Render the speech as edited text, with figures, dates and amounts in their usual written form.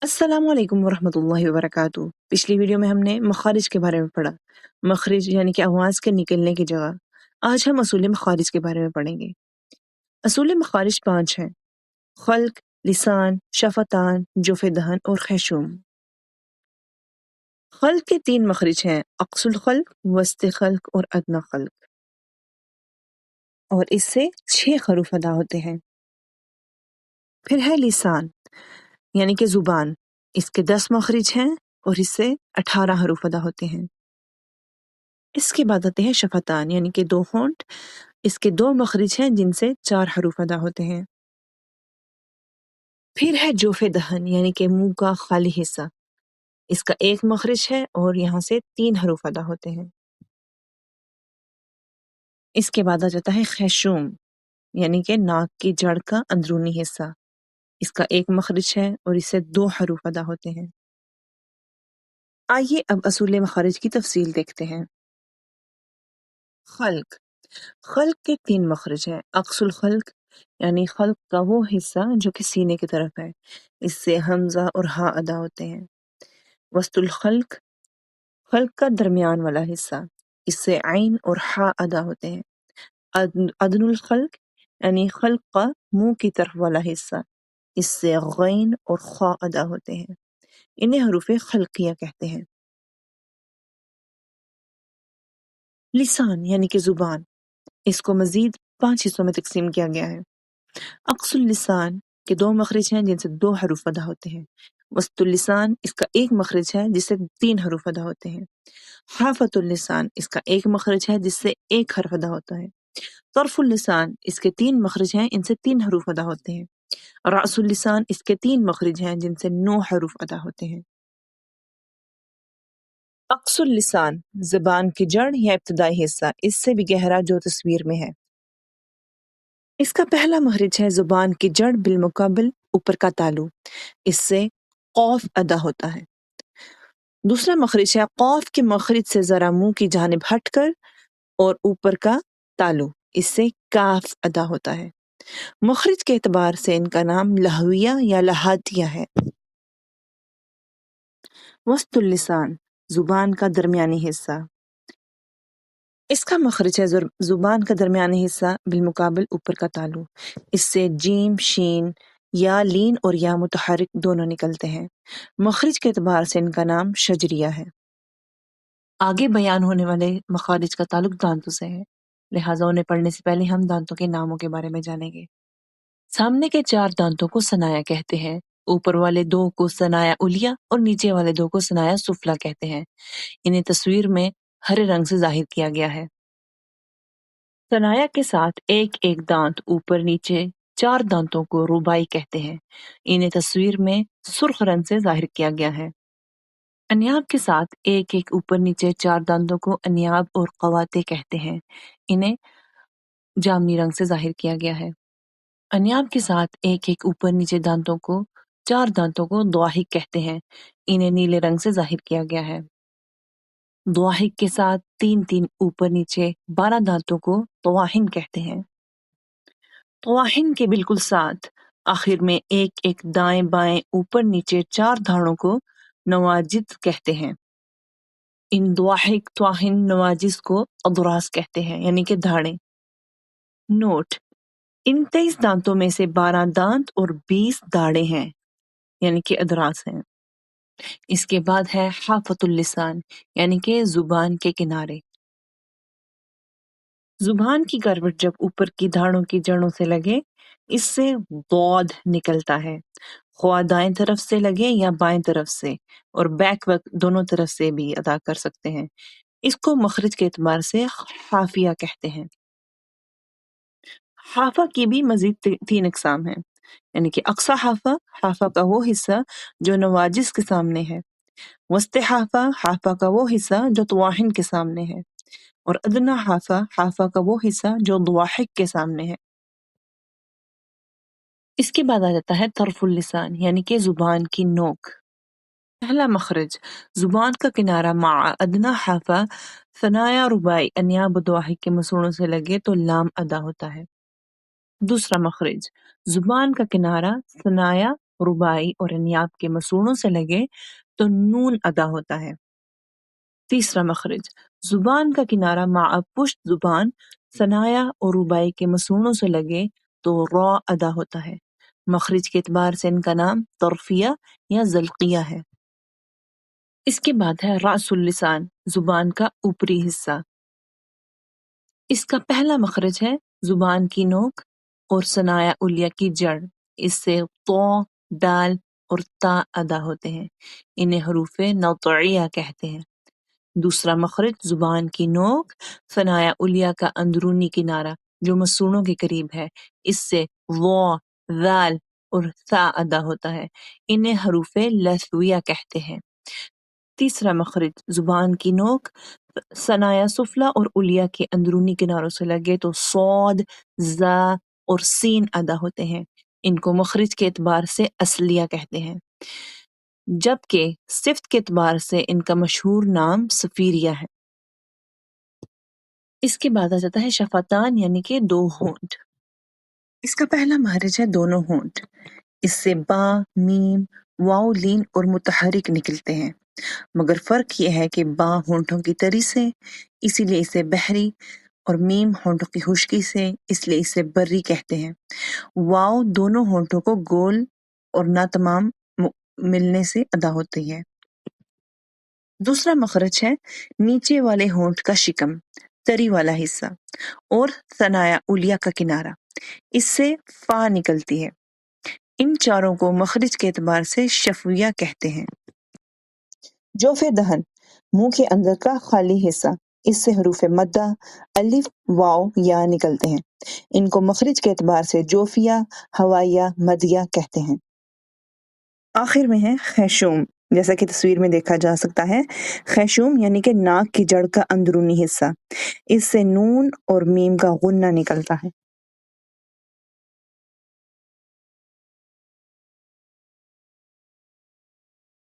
अस्सलाम वालेकुम वरहमतुल्लाहि वबरकातुहू। पिछली वीडियो में हमने मखारिज के बारे में पढ़ा। मखरिज यानी कि आवाज़ के निकलने की जगह। आज हम असूल मखारिज के बारे में पढ़ेंगे। असूल मखारिज 5 हैं: खल्क, लिसान, शफतान, जुफ़ दहन और खैशूम। खल्क के 3 मखरिज हैं: अक्सुल खल्क, वस्त खल्क और अदना खल्क, और इससे 6 हरूफ अदा होते हैं। फिर है लिसान यानी कि ज़ुबान, इसके 10 मखरिज हैं और इससे 18 हरूफ अदा होते हैं। इसके बाद आते हैं शफतान यानी कि 2 होंठ, इसके 2 मखरिज हैं जिनसे 4 हरूफ अदा होते हैं। फिर है जोफ़े दहन यानी कि मुंह का खाली हिस्सा, इसका 1 मखरिज है और यहाँ से 3 हरूफ अदा होते हैं। इसके बाद आ जाता है खैशूम यानी कि नाक की जड़ का अंदरूनी हिस्सा, इसका 1 मखरिज है और इससे 2 हरूफ अदा होते हैं। आइए अब असूल मखारिज की तफसील देखते हैं। खल्क खल्क के 3 मखरज हैं: अक्सुल खल्क यानी खल्क का वो हिस्सा जो कि सीने की तरफ है, इससे हमजा और हा अदा होते हैं। वस्तुल खल्क खल्क का दरमियान वाला हिस्सा, इससे आइन और हा अदा होते हैं। अदनुल खल्क यानी खल्क का मुंह की तरफ वाला हिस्सा, इससे गैन और खा अदा होते हैं। इन्हें हरूफे खल्किया कहते हैं। लिसान यानी कि जुबान, इसको मजीद 5 हिस्सों में तकसीम किया गया है। अक्सुल लिसान के 2 मखरिज हैं जिनसे 2 हरूफ अदा होते हैं। वस्तुल लिसान इसका 1 मखरिज है जिससे 3 हरूफ अदा होते हैं। हाफतुल लिसान इसका 1 मखरिज है जिससे 1 हर्फ अदा होता है। तर्फुल लिसान इसके 3 मखरिज हैं, इनसे 3 हरूफ अदा होते हैं। रासुल लिसान इसके 3 मखरिज हैं जिनसे 9 हरूफ अदा होते हैं। अक्सुल लिसान ज़बान की जड़ या इब्तिदाई हिस्सा, इससे भी गहरा जो तस्वीर में है। इसका पहला मखरिज है ज़ुबान की जड़ बिलमुकाबिल ऊपर का तालु, इससे कौफ अदा होता है। दूसरा मखरिज है कौफ के मखरिज से जरा मुंह की जानिब हटकर और ऊपर का तालु, इससे काफ अदा होता है। मखरिज के एतबार से इनका नाम लहविया या लहातिया है। वस्तुल लिसान जुबान का दरमियानी हिस्सा, इसका मखरिज है जुबान का दरमियानी हिस्सा बिलमुकाबिल ऊपर का तालु, इससे जीम, शीन, या लीन और या मुतहरिक दोनों निकलते हैं। मखरिज के एतबार से इनका नाम शजरिया है। आगे बयान होने वाले मखारिज का ताल्लुक दांतों से है, लिहाजा उन्हें पढ़ने से पहले हम दांतों के नामों के बारे में जानेंगे। सामने के 4 दांतों को सनाया कहते हैं, ऊपर वाले 2 को सनाया उलिया और नीचे वाले 2 को सनाया सुफला कहते हैं। इन्हें तस्वीर में हरे रंग से जाहिर किया गया है। सनाया के साथ एक एक दांत ऊपर नीचे 4 दांतों को रुबाई कहते हैं। इन्हें तस्वीर में सुर्ख रंग से जाहिर किया गया है। अन्याब के साथ एक एक ऊपर नीचे 4 दांतों को अन्याब और कवाते कहते हैं। इन्हें जामनी रंग से जाहिर किया गया है। अन्याब के साथ एक एक ऊपर नीचे दांतों को 4 दांतों को दुआहिक कहते हैं। इन्हें नीले रंग से जाहिर किया गया है। दुआहिक के साथ 3-3 ऊपर नीचे 12 दांतों को तवाहिन कहते हैं। तवाहिन के बिल्कुल साथ आखिर में एक एक दाएं बाएं ऊपर नीचे 4 दाढ़ों को नवाजिद कहते हैं। इन दुआहिक तवाहिन नवाजिज को अदरास कहते हैं, यानी कि दाढ़ें। नोट: इन 23 दांतों में से 12 दांत और 20 दाढ़ें हैं, यानी कि अदरास हैं। इसके बाद है हाफतुल लिसान यानी कि जुबान के किनारे। जुबान की करवट जब ऊपर की दाढ़ों की जड़ों से लगे, इससे दौद निकलता है, ख्वाह दाएं तरफ से लगे या बाएं तरफ से, और बैक वक्त दोनों तरफ से भी अदा कर सकते हैं। इसको मखरिज के एतबार से हाफिया कहते हैं। हाफा की भी मजीद 3 इकसाम हैं, यानी कि अक्सा हाफा, हाफा का वो हिस्सा जो नवाजिस के सामने है। वस्ते हाफा, हाफा का वो हिस्सा जो तवाहिन के सामने है। और अदना हाफा, हाफा का वो हिस्सा जो दुआहिक के सामने है। इसके बाद आ जाता है तरफुल लिसान यानी कि जुबान की नोक। पहला मखरज जुबान का किनारा मा अदना हाफा सनाया रुबाई अन्याब दुआहिक के मसूड़ों से लगे तो लाम अदा होता है। दूसरा मखरज जुबान का किनारा सनाया رباعی اور انیاب کے مسونوں سے لگے تو نون ادا ہوتا ہے۔ تیسرا مخرج، زبان کا کنارہ مع پشت زبان ثنایا اور رباعی کے مسونوں سے لگے تو را ادا ہوتا ہے۔ مخرج کے اعتبار سے ان کا نام طرفیہ یا زلقیہ ہے۔ اس کے بعد ہے رأس اللسان، زبان کا اوپری حصہ۔ اس کا پہلا مخرج ہے زبان کی نوک اور ثنایا علیہ کی جڑ، اس سے تو، دال اور تا ادا ہوتے ہیں، انہیں حروف نوطعیہ کہتے ہیں۔ دوسرا مخرج زبان کی نوک، ثنایا علیہ کا اندرونی کنارہ جو مسونوں کے قریب ہے، اس سے وا، ذال اور ثا ادا ہوتا ہے، انہیں حروف لثویہ کہتے ہیں۔ تیسرا مخرج زبان کی نوک، ثنایا سفلی اور علیہ کے اندرونی کناروں سے لگے تو صاد، زا اور سین ادا ہوتے ہیں، ان کو مخرج کے اعتبار سے اصلیہ کہتے ہیں، جبکہ صفت کے اعتبار سے ان کا مشہور نام صفیریہ ہے۔ اس کے بعد آ جاتا ہے شفتان یعنی کہ دو ہونٹ۔ اس کا پہلا مخرج ہے دونوں ہونٹ، اس سے با، میم، واو لین اور متحرک نکلتے ہیں، مگر فرق یہ ہے کہ با ہونٹوں کی تری سے اسی لیے اسے بحری اور میم ہونٹوں کی خشکی سے اس لیے اسے بری کہتے ہیں۔ واو دونوں ہونٹوں کو گول اور ناتمام ملنے سے ادا ہوتی ہے۔ دوسرا مخرج ہے نیچے والے ہونٹ کا شکم، تری والا حصہ اور ثنایا علیہ کا کنارہ، اس سے فا نکلتی ہے، ان چاروں کو مخرج کے اعتبار سے شفویہ کہتے ہیں۔ جوف دہن، منہ کے اندر کا خالی حصہ، اس سے حروف مدہ الف، واو، یا نکلتے ہیں، ان کو مخرج کے اعتبار سے جوفیہ، ہوائیہ، مدیہ کہتے ہیں۔ آخر میں ہے خیشوم، جیسا کہ تصویر میں دیکھا جا سکتا ہے، خیشوم یعنی کہ ناک کی جڑ کا اندرونی حصہ، اس سے نون اور میم کا غنہ نکلتا ہے۔